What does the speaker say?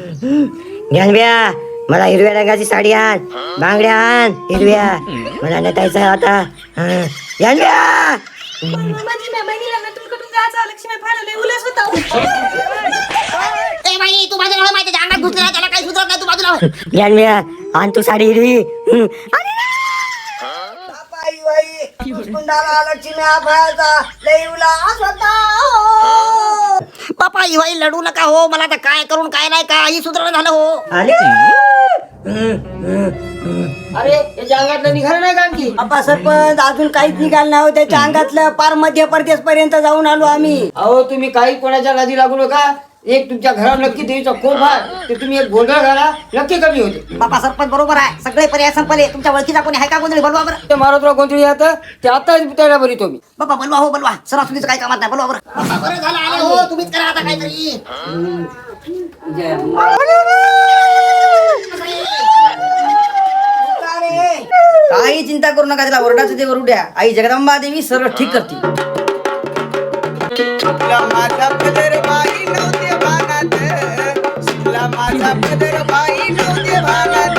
ज्ञानव्या, मला हिरव्या रंगाची साडी आण, बांगड्या आण हिरव्या, मला नटायचं आहे आता. ज्ञानव्या, ए बाई तू माझ्या नाव माहिती अंगात घुसला त्याला काही सुधरत नाही तू बाजूला हो. ज्ञानव्या, आण तू साडी हिरवी. बापा ही बाई लढू नका हो मला तर काय करून काय नाही काही सुधारणा झालं हो. अरे याच्या अंगातलं निघालं नाही का आणखी? बापा सरपंच अजून काहीच निघाल नाही हो त्याच्या अंगातलं. पार मध्य प्रदेश पर्यंत जाऊन आलो आम्ही. अहो तुम्ही काही कोणाच्या नादी लागू नका. एक तुमच्या घरात नक्की देवीचा कोप आहे ते तुम्ही एक गोंधळ घाला नक्की कमी होते. बापा सरपंच बरोबर आहे सगळे पर्याय संपले. तुमच्या ओळखीचा कोणी आहे का गोंधळी बोलवा बरं. ते मारुतराव गोंधळी आता ते आता त्याला बरी तुम्ही. बाबा बोलवा हो बोलवा सरासुदीचं काही कामात नाही बोलवा बरं. बाबा बरं झालं आले हो तुम्हीच करा आता काहीतरी. काही चिंता करू नका त्याला ओरडाचं ते वरू द्या. आई जगदंबा देवी सर्व ठीक करते. माझा पदर बाई नव्हते भानात, माझा पदर बाई नव्हते भानात.